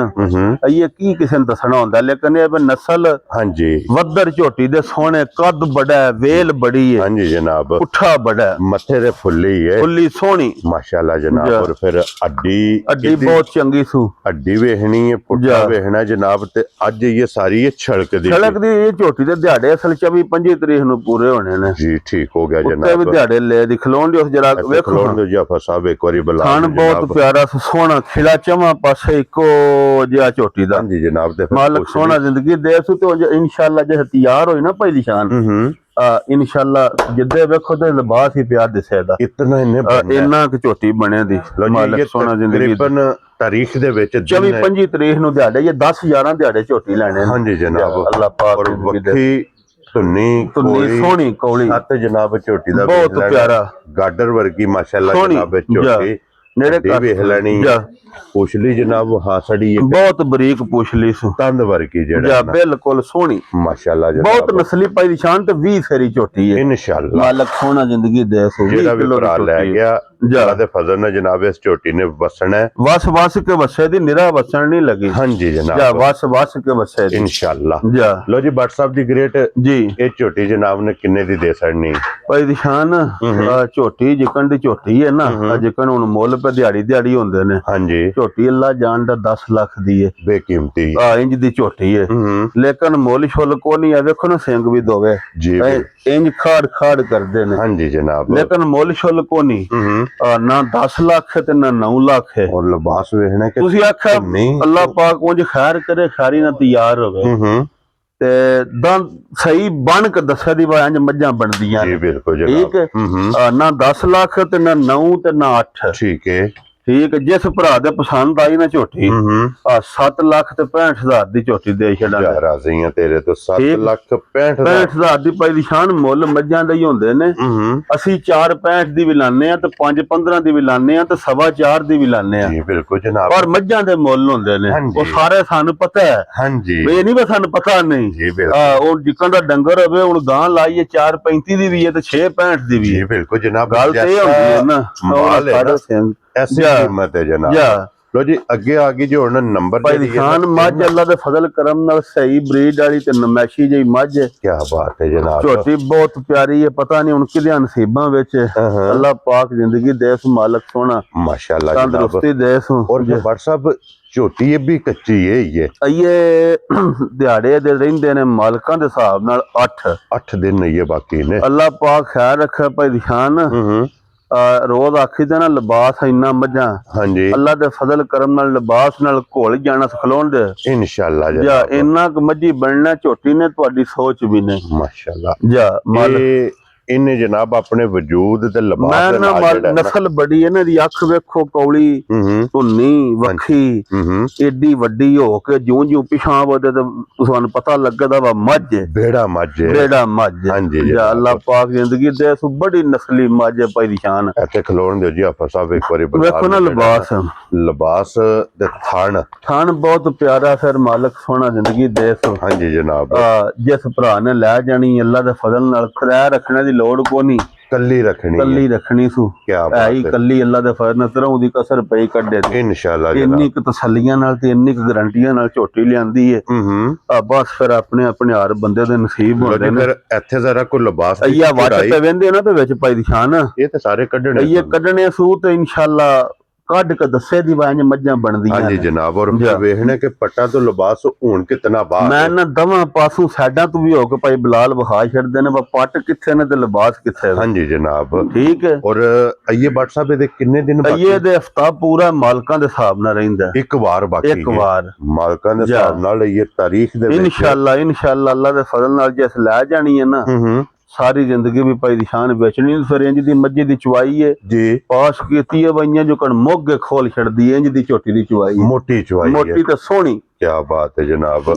ਇਹ ਕੀ ਕਿਸੇ ਨੂੰ ਦੱਸਣਾ ਹੁੰਦਾ ਲੇਕਿਨ ਇਹ ਨਸਲ ਹਾਂਜੀ ਵੱਦਰ ਝੋਟੀ ਦੇ ਸੋਹਣੇ ਕੱਦ ਬੜਾ ਹੈ ਵੇਲ ਬੜੀ ਹੈ ਹਾਂਜੀ ਜਨਾਬ ਪੁੱਠਾ ਬੜਾ ਹੈ ਮੱਥੇ ਤੇ ਫੁੱਲੀ ਹੈ ਫੁੱਲੀ ਸੋਹਣੀ ਮਾਸ਼ਾਅੱਲਾ ਜਨਾਬ ਔਰ ਫਿਰ ਅੱਡੀ ਬਹੁਤ ਚੰਗੀ ਸੂ ਅੱਡੀ ਵੇਖਣੀ ਹੈ ਪੁੱਠਾ ਵੇਖਣਾ ਜਨਾਬ ਤੇ ਅੱਜ ਇਹ ਸਾਰੀ ਇਹ ਛਲਕਦੀ ਇਹ ਝੋਟੀ ਦੇ ਦਿਹਾੜੇ ਅਸਲ 24-25 ਤਰੀਕ ਨੂੰ ਪੂਰੇ ਹੋਣੇ ਨੇ ਜੀ ਠੀਕ ਹੋ ਗਿਆ ਜਨਾਬ ਵੀ ਦਿਹਾੜੇ ਦੀ ਖਲੋਣ ਦਿਓ ਜਰਾ ਵੇਖੋ ਖਲੋਣ ਦਿਓ ਜਾਫਾ ਸਾਹਿਬ ਇੱਕ ਵਾਰੀ ਬੁਲਾ ਖਾਨ ਬਹੁਤ ਪਿਆਰਾ ਸੋਹਣਾ ਖਿਲਾ ਚਮਾ ਪਾਸੇ ਇੱਕੋ ਜਿਹਾ ਝੋਟੀ ਦਾ ਹਾਂਜੀ ਜਨਾਬ ਦੇ ਮਾਲਕ ਸੋਹਣਾ ਜ਼ਿੰਦਗੀ ਦੇ ਸੂ ਤੇ ਇਨਸ਼ਾਅੱਲਾ ਜੇ ਤਿਆਰ ਹੋਈ ਨਾ ਪਹਿਲੀ ਸ਼ਾਨ ਇਨਸ਼ਾਅੱਲਾ ਜਿੱਦੇ ਵੇਖੋ ਤੇ ਲਿਬਾਸ ਹੀ ਪਿਆਰ ਦਿਸੇ ਦਾ ਇੰਨਾ ਕਿ ਝੋਟੀ ਬਣੇ ਦੀ ਮਾਲਕ ਸੋਹਣਾ ਜ਼ਿੰਦਗੀ ਤਾਰੀਖ ਦੇ ਵਿੱਚ 24-25 ਤਰੀਕ ਨੂੰ ਦਿਹਾੜੇ ਇਹ 10-11 ਦਿਹਾੜੇ ਝੋਟੀ ਲੈਣੇ ਹਾਂਜੀ ਜਨਾਬ ਅੱਲਾਹ ਪਾਕ ਵੱਖੀ ਧੁੰਨੀ ਸੋਹਣੀ ਕੌਲੀ ਸੱਤ ਜਨਾਬ ਝੋਟੀ ਦਾ ਬਹੁਤ ਪਿਆਰਾ ਗਾਡਰ ਵਰਗੀ ਮਾਸ਼ਾਅੱਲਾ ਜਨਾਬ ਝੋਟੀ ਨੇੜੇ ਵੇਖ ਲੈਣੀ ਪੁਛਲੀ ਜਨਾਬ ਹਾਸੜੀ ਬਹੁਤ ਬਰੀਕ ਪੁਛਲੀ ਤੰਦ ਵਰਗੀ ਜਿਹੜਾ ਬਿਲਕੁਲ ਸੋਹਣੀ ਮਾਸ਼ਾਅੱਲਾ ਬਹੁਤ ਨਸਲੀ ਪਾਈ ਦੀ ਸ਼ਾਨ ਤੇ 20 ਫੇਰੀ ਝੋਟੀ ਹੈ ਇਨਸ਼ਾਅੱਲਾ ਮਾਲਕ ਸੋਹਣਾ ਜ਼ਿੰਦਗੀ ਦੇ ਸੋ ਜਿਹੜਾ ਵੀ ਭਰਾ ਲੈ ਗਿਆ ਅੱਲਾਹ ਦੇ ਫਜ਼ਲ ਨਾਲ ਜਨਾਬ ਇਸ ਝੋਟੀ ਨੇ ਵਸਣਾ ਵਸ ਕੇ ਵਸੇ ਦੀ ਨਿਰਾ ਵਸਣ ਨਹੀਂ ਲੱਗੀ ਹਾਂਜੀ ਜਨਾਬ ਵਸ ਕੇ ਵਸੇ ਦੀ ਇਨਸ਼ਾਅੱਲਾ ਲੋ ਜੀ WhatsApp ਦੀ ਗ੍ਰੇਟ ਜੀ ਇਹ ਝੋਟੀ ਜਨਾਬ ਨੇ ਕਿੰਨੇ ਦੀ ਦੇ ਸੜਨੀ ਭਾਈ ਦੀ ਸ਼ਾਨ ਝੋਟੀ ਜਿਕਣ ਦੀ ਝੋਟੀ ਹੈ ਨਾ ਜਿਕਣ ਹੁਣ ਮੁੱਲ ਪੇ ਦਿਹਾੜੀ ਹੁੰਦੇ ਨੇ ਹਾਂਜੀ ਝੋਟੀ ਅੱਲਾ ਜਾਨ ਦਾ 10 ਲੱਖ ਦੀ ਹੈ ਬੇਕੀਮਤੀ ਇੰਜ ਦੀ ਝੋਟੀ ਹੈ ਲੇਕਿਨ ਮੁੱਲ ਸ਼ੁੱਲ ਕੋ ਨਹੀਂ ਆ ਵੇਖੋ ਨਾ ਸਿੰਘ ਵੀ ਦੋਵੇ ਇੰਜ ਖਾੜ ਕਰਦੇ ਨੇ ਹਾਂਜੀ ਜਨਾਬ ਲੇਕਿਨ ਮੁੱਲ ਸ਼ੁੱਲ ਕੋ ਨਹੀਂ ਨਾ 10 ਲੱਖ ਤੇ ਨਾ 9 ਲੱਖ ਹੈ ਔਰ ਲਿਬਾਸ ਵੇਖਣਾ ਕਿ ਤੁਸੀਂ ਆਖਿਆ ਅੱਲਾਹ ਪਾਕ ਉਂਝ ਖੈਰ ਕਰੇ ਖਾਰੀ ਨਾ ਤਿਆਰ ਹੋਵੇ ਤੇ ਦੰਦ ਸਹੀ ਬਣ ਕੇ ਦੱਸਿਆ ਦੀ ਇੰਜ ਮੱਝਾਂ ਬਣਦੀਆਂ ਜੀ ਬਿਲਕੁਲ ਠੀਕ ਨਾ 10 ਲੱਖ ਤੇ ਨਾ 9 ਤੇ ਨਾ 8 ਠੀਕ ਹੈ ਠੀਕ ਜਿਸ ਭਰਾ ਦੇ ਪਸੰਦ ਆਈ ਨਾ ਝੋਟੀ 7 ਲੱਖ ਤੇ 65,000 ਦੀ ਝੋਟੀ ਦੇ ਛੱਡਾਂਗੇ ਰਾਜ਼ੀਆਂ ਤੇਰੇ ਤੋਂ 7 ਲੱਖ 65,000 ਦੀ ਪਾਈ ਦੀ ਸ਼ਾਨ ਮੁੱਲ ਮੱਝਾਂ ਦੇ ਹੀ ਹੁੰਦੇ ਨੇ ਅਸੀਂ 4.65 ਦੀ ਵੀ ਲਾਣੇ ਆ ਤੇ 5.15 ਦੀ ਵੀ ਲਾਣੇ ਆ ਤੇ 4.25 ਦੀ ਵੀ ਲਾਣੇ ਆ ਜੀ ਬਿਲਕੁਲ ਜਨਾਬ ਪਰ ਮੱਝਾਂ ਦੇ ਮੁੱਲ ਹੁੰਦੇ ਨੇ ਉਹ ਸਾਰੇ ਸਾਨੂੰ ਪਤਾ ਹੈ ਹਾਂਜੀ ਇਹ ਨਹੀਂ ਵੀ ਸਾਨੂੰ ਪਤਾ ਨਹੀਂ ਜੀ ਬਿਲਕੁਲ ਉਹ ਜਿੱਕਾਂ ਦਾ ਡੰਗਰ ਹੋਵੇ ਹੁਣ ਗਾਂ ਲਾਈਏ 4.35 ਦੀ ਵੀ ਹੈ ਤੇ 6.65 ਦੀ ਵੀ ਜੀ ਬਿਲਕੁਲ ਜਨਾਬ ਗੱਲ ਤੇ ਹੁੰਦੀ ਹੈ ਨਾ ਮਾਲ ਹੈ ऐसी कीमत है जनाब लो जी अगे आ गई जो नंबर भाई खान मझ अल्लाह दे फजल करम नाल सही ब्रीड वाली ते नमैशी जी मझ क्या बात है जनाब झोटी बहुत प्यारी है पता नहीं हुन किदे नसीबां विच अल्लाह पाक जिंदगी दे सु मालिक सोना माशाअल्लाह तंदुरुस्ती दे सु और जो WhatsApp ਝੋਟੀ ਇਹ ਵੀ ਕੱਚੀ ਹੈ ਇਹ ਦਿਹਾੜੇ ਦੇ ਰਹਿੰਦੇ ਨੇ ਮਾਲਕਾਂ ਦੇ ਹਿਸਾਬ ਨਾਲ 8 ਦਿਨ ਨਹੀਂ ਹੈ ਬਾਕੀ ਨੇ ਅੱਲਾਹ ਪਾਕ ਖੈਰ ਰੱਖੇ ਭਾਈ ਦਿਖਾਨ ਰੋਜ਼ ਆਖੀ ਤੇ ਨਾ ਲਿਬਾਸ ਇੰਨਾ ਮੱਝਾਂ ਹਾਂਜੀ ਅੱਲਾ ਦੇ ਫਜ਼ਲ ਕਰਮ ਨਾਲ ਲਿਬਾਸ ਨਾਲ ਘੋਲ ਜਾਣਾ ਸਿਖਲਾਉਣ ਦੇ ਇਨਸ਼ਾਅੱਲਾ ਜਾਂ ਇੰਨਾ ਕੁ ਮੱਝੀ ਬਣਨਾ ਝੋਟੀ ਨੇ ਤੁਹਾਡੀ ਸੋਚ ਵੀ ਨਹੀਂ ਮਾਸ਼ਾਅੱਲਾ ਜਾਂ ਇਹਨੇ ਜਨਾਬ ਆਪਣੇ ਵਜੂਦ ਤੇ ਲਿਬਾਸ ਮੈਂ ਦੇ ਨਾ ਨਾਲ ਜਿਹੜਾ ਨਸਲ ਬੜੀ ਇਹਨਾਂ ਦੀ ਅੱਖ ਵੇਖੋ ਕੌਲੀ ਧੁੰਨੀ ਵੱਖੀ ਏਡੀ ਵੱਡੀ ਹੋ ਕੇ ਜਿਉਂ ਪਿਛਾਂ ਵਧੇ ਤੇ ਤੁਹਾਨੂੰ ਪਤਾ ਲੱਗਦਾ ਵਾ ਮੱਝ ਬੇੜਾ ਮੱਝ ਹਾਂਜੀ ਜਾਂ ਅੱਲਾਹ ਪਾਕ ਜ਼ਿੰਦਗੀ ਦੇ ਸੋ ਬੜੀ ਨਸਲੀ ਮੱਝ ਪਈ ਦੀ ਸ਼ਾਨ ਇੱਥੇ ਖਲੋਣ ਦਿਓ ਜੀ ਆਪਾਂ ਸਭ ਇੱਕ ਵਾਰੀ ਵੇਖੋ ਨਾ ਲਿਬਾਸ ਦੇ ਥਣ ਬਹੁਤ ਪਿਆਰਾ ਫਿਰ ਮਾਲਕ ਸੋਹਣਾ ਜ਼ਿੰਦਗੀ ਦੇ ਸੋ ਹਾਂਜੀ ਜਨਾਬ ਜਿਸ ਭਰਾ ਨੇ ਲੈ ਜਾਣੀ ਅੱਲਾ ਦੇ ਫਜ਼ਲ ਨਾਲ ਖਰਾ ਰੱਖਣੇ ਦੀ ਲੋੜ ਕੋ ਨਹੀਂ ਕੱਲੀ ਰੱਖਣੀ ਸੂ ਹੈ ਹੀ ਕੱਲੀ ਅੱਲਾ ਦੇ ਫਜ਼ਲ ਨਾਲ ਤਰ੍ਹਾਂ ਦੀ ਕਸਰ ਪਈ ਕੱਢੇ ਇਨਸ਼ਾਅੱਲਾ ਇੰਨੀ ਕੁ ਤਸੱਲੀਆਂ ਨਾਲ ਤੇ ਇੰਨੀ ਕੁ ਗਰੰਟੀਆਂ ਨਾਲ ਝੋਟੀ ਲਿਆਂਦੀ ਏ ਬਸ ਫਿਰ ਆਪਣੇ ਆਪਣੇ ਹਰ ਬੰਦੇ ਦੇ ਨਸੀਬ ਹੁੰਦੇ ਨੇ ਫਿਰ ਇੱਥੇ ਜ਼ਰਾ ਕੋਈ ਲਿਬਾਸ ਅਈਆ ਵੱਟ ਤੇ ਵਹਿੰਦੇ ਨਾ ਤੇ ਵਿੱਚ ਪਾਈ ਦੀ ਸ਼ਾਨ ਇਹ ਤੇ ਸਾਰੇ ਕੱਢਣੇ ਇਹ ਕੱਢਣੇ ਸੂ ਤੇ ਇਨਸ਼ਾਅੱਲਾ ਕੱਢ ਕੇ ਦੱਸੇ ਦੀ ਵਾਂਝ ਮੱਝਾਂ ਬਣਦੀਆਂ ਹਾਂਜੀ ਜਨਾਬ ਔਰ ਵੇਖਣੇ ਕਿ ਪੱਟਾਂ ਤੋਂ ਲਿਬਾਸ ਹੁਣ ਕਿਤਨਾ ਬਾਹਰ ਮੈਂ ਨਾ ਦਵਾਂ ਪਾਸੋਂ ਸਾਈਡਾਂ ਤੋਂ ਵੀ ਹੋ ਕੇ ਭਾਈ ਬਲਾਲ ਵਿਖਾ ਛੱਡਦੇ ਨੇ ਪੱਟ ਕਿੱਥੇ ਨੇ ਤੇ ਲਿਬਾਸ ਕਿੱਥੇ ਹਾਂਜੀ ਜਨਾਬ ਠੀਕ ਹੈ ਔਰ ਅਈਏ ਬੱਟ ਸਾਹਿਬ ਇਹਦੇ ਕਿੰਨੇ ਦਿਨ ਬਾਕੀ ਅਈਏ ਦੇ ਹਫਤਾ ਪੂਰਾ ਮਾਲਕਾਂ ਦੇ ਹਿਸਾਬ ਨਾਲ ਰਹਿੰਦਾ ਇੱਕ ਵਾਰ ਬਾਕੀ ਮਾਲਕਾਂ ਦੇ ਹਿਸਾਬ ਨਾਲ ਇਹ ਤਾਰੀਖ ਦੇ ਵਿੱਚ ਇਨਸ਼ਾਅੱਲਾ ਅੱਲਾ ਦੇ ਫਜ਼ਲ ਨਾਲ ਜੇ ਲੈ ਜਾਣੀ ਹੈ ਨਾ ਸਾਰੀ ਜ਼ਿੰਦਗੀ ਵੀ ਭਾਈ ਦੀ ਸ਼ਾਨ ਵੇਚਣੀ ਫਿਰ ਇੰਜ ਦੀ ਮੱਝੀ ਦੀ ਚੁਆਈ ਹੈ ਜੀ ਪਾਸ ਕੀਤੀ ਹੈ ਬਈਆਂ ਜੋ ਕਣ ਮੋਗੇ ਖੋਲ ਛੱਡਦੀ ਇੰਜ ਦੀ ਝੋਟੀ ਦੀ ਚੁਆਈ ਮੋਟੀ ਮੋਟੀ ਤੇ ਸੋਹਣੀ क्या बात है जनाब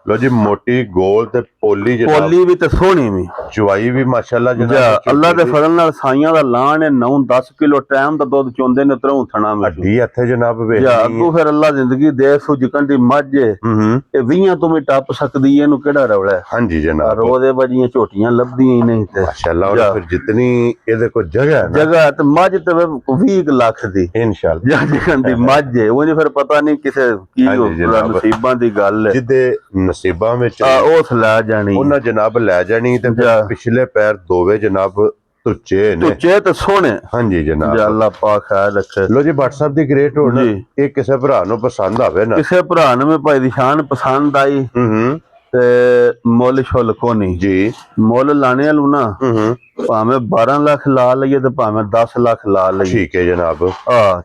लो जी मोटी गोल ते पोली पोली भी ते सोहनी भी चुवाई भी माशाल्लाह जनाब अल्लाह दे फजल नाल साइयां दा लान है 9-10 किलो टाइम दा दुध चोंदे ने उतरों थना में हड्डी इथे जनाब वे या अगू फिर अल्लाह जिंदगी दे सो जिकन दी मੱਝ ए 20 तो भी टप सकदी है नु केड़ा रौला है हां जी जनाब रोदे बजियां झोटियां लभदियां ही नहीं ते माशाल्लाह और फिर जितनी ਇਹਦੇ को जगह है ना जगह ते मੱਝ ते 20 ਲੱਖ ਦੀ इंशाल्लाह या जिकन दी मੱਝ है वो फिर पता नहीं किसे की ਨਸੀਬਾਂ ਦੀ ਗੱਲ ਹੈ ਜਿੱਦੇ ਨਸੀਬਾਂ ਵਿੱਚ ਉਸ ਲੈ ਜਾਣੀ ਉਹਨਾਂ ਜਨਾਬ ਲੈ ਜਾਣੀ ਤੇ ਪਿਛਲੇ ਪੈਰ ਦੋਵੇਂ ਜਨਾਬ ਤੁੱਚੇ ਤੇ ਸੋਹਣੇ ਹਾਂਜੀ ਜਨਾਬ ਅੱਲਾਹ ਪਾਕ ਖੈਰ ਰੱਖੇ ਲੋ ਜੀ WhatsApp ਦੀ ਗ੍ਰੇਟ ਹੋਣ ਇਹ ਕਿਸੇ ਭਰਾ ਨੂੰ ਪਸੰਦ ਆਵੇ ਨਾ ਕਿਸੇ ਭਰਾ ਨੂੰ ਭਾਈ ਦੀ ਸ਼ਾਨ ਪਸੰਦ ਆਈ ਤੇ ਮੁੱਲ ਛੁੱਲ ਕੋਨੀ ਜੀ ਮੁੱਲ ਲਾਣੇ ਵਾਲੂ ਨਾ ਭਾਵੇਂ 12 ਲੱਖ ਲਾ ਲਈਏ ਤੇ ਭਾਵੇਂ 10 ਲੱਖ ਲਾ ਲਈਏ ਠੀਕ ਹੈ ਜਨਾਬ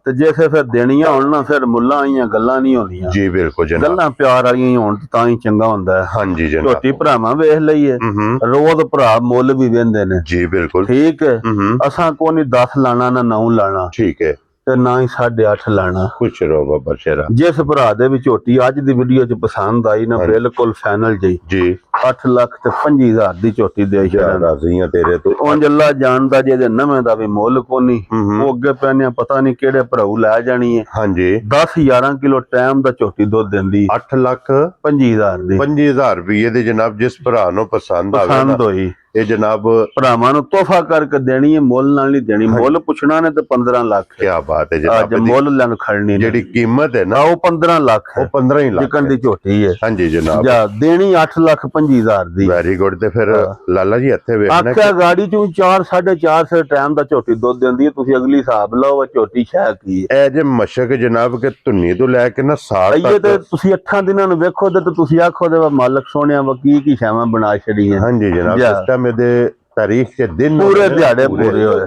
ਤੇ ਜੇ ਫਿਰ ਦੇਣੀਆਂ ਹੋਣ ਨਾ ਫਿਰ ਮੁੱਲਾਂ ਆਈਆਂ ਗੱਲਾਂ ਨਹੀਂ ਹੁੰਦੀਆਂ ਜੀ ਬਿਲਕੁਲ ਜਨਾਬ ਗੱਲਾਂ ਪਿਆਰ ਵਾਲੀਆਂ ਹੋਣ ਤਾਂ ਹੀ ਚੰਗਾ ਹੁੰਦਾ ਹੈ ਹਾਂਜੀ ਜਨਾਬ ਝੋਟੀ ਭਰਾਵਾਂ ਵੇਖ ਲਈਏ ਰੋਜ਼ ਭਰਾ ਮੁੱਲ ਵੀ ਵਹਿੰਦੇ ਨੇ ਜੀ ਬਿਲਕੁਲ ਠੀਕ ਹੈ ਅਸਾਂ ਕੋਈ ਨਹੀਂ 10 ਲਾਣਾ ਨਾ 9 ਲਾਣਾ ਠੀਕ ਹੈ ਤੇ ਨਾ ਹੀ 8.5 ਲਾਣਾ ਖੁਸ਼ ਰਹੋ ਬਾਬਾ ਸ਼ੇਰਾ ਜਿਸ ਭਰਾ ਦੇ ਵੀ ਝੋਟੀ ਅੱਜ ਦੀ ਵੀਡੀਓ 'ਚ ਪਸੰਦ ਆਈ ਨਾ ਬਿਲਕੁਲ ਫਾਈਨਲ ਜੀ 8 ਲੱਖ ਤੇ 25,000 ਦੀ ਝੋਟੀ ਦੇ ਰਾਜ਼ੀਆਂ ਤੇਰੇ ਤੋਂ ਉਂਝ ਅੱਲਾ ਜਾਣਦਾ ਜਿਹਦੇ ਨਵੇਂ ਦਾ ਵੀ ਮੁੱਲ ਕੋਨੀ ਉਹ ਅੱਗੇ ਪੈਣਿਆ ਪਤਾ ਨਹੀਂ ਕਿਹੜੇ ਭਰਾਉ ਲੈ ਜਾਣੀ ਹੈ ਹਾਂਜੀ 10-11 ਕਿਲੋ ਟਾਈਮ ਦਾ ਝੋਟੀ ਦੁੱਧ ਦਿੰਦੀ 8 ਲੱਖ 25,000 ਦੀ 25,000 ਰੁਪਏ ਦੇ ਜਨਾਬ ਜਿਸ ਭਰਾ ਨੂੰ ਪਸੰਦ ਹੋਈ ਇਹ ਜਨਾਬ ਭਰਾਵਾਂ ਨੂੰ ਤੋਹਫਾ ਕਰਕੇ ਦੇਣੀ ਹੈ ਮੁੱਲ ਨਾਲ ਨਹੀਂ ਦੇਣੀ ਮੁੱਲ ਪੁੱਛਣਾ ਨੇ ਤੇ 15 ਲੱਖ ਕੀ ਬਾਤ ਹੈ ਜਨਾਬ ਮੁੱਲ ਲੈਣ ਖੜਨੀ ਜਿਹੜੀ ਕੀਮਤ ਹੈ ਨਾ ਉਹ 15 ਲੱਖ ਉਹ 15 ਹੀ ਲੱਖ ਜਿਕਨ ਦੀ ਝੋਟੀ ਹੈ ਹਾਂਜੀ ਜਨਾਬ ਦੇਣੀ 8,25,000 ਦੀ ਵੈਰੀ ਗੁੱਡ ਤੇ ਫਿਰ ਲਾਲਾ ਜੀ ਇੱਥੇ ਵੇਖਣਾ ਆਖਿਆ ਗਾੜੀ ਚੋਂ 4-4.5 ਟਾਈਮ ਦਾ ਝੋਟੀ ਦੁੱਧ ਦਿੰਦੀ ਹੈ ਤੁਸੀਂ ਅਗਲੀ ਹਿਸਾਬ ਲਓ ਝੋਟੀ ਸ਼ਾਹ ਕੀ ਹੈ ਇਹ ਜੇ ਮਸ਼ਕ ਜਨਾਬ ਕੇ ਧੁੰਨੀ ਤੋਂ ਲੈ ਕੇ ਨਾ ਸਾਲ ਤੱਕ ਤੇ ਤੁਸੀਂ 8 ਦਿਨਾਂ ਨੂੰ ਵੇਖੋ ਤੇ ਤੁਸੀਂ ਆਖੋ ਦੇ ਮਾਲਕ ਸੋਹਣਿਆ ਵਾ ਕੀ ਸ਼ਾਵਾਂ ਬਣਾ ਛੜੀਆਂ ਹਾਂਜੀ ਜਨਾਬ ਸਿਸਟਮ ਇਹਦੇ ਤਾਰੀਖ के दिन पूरे दिहाड़े पूरे होए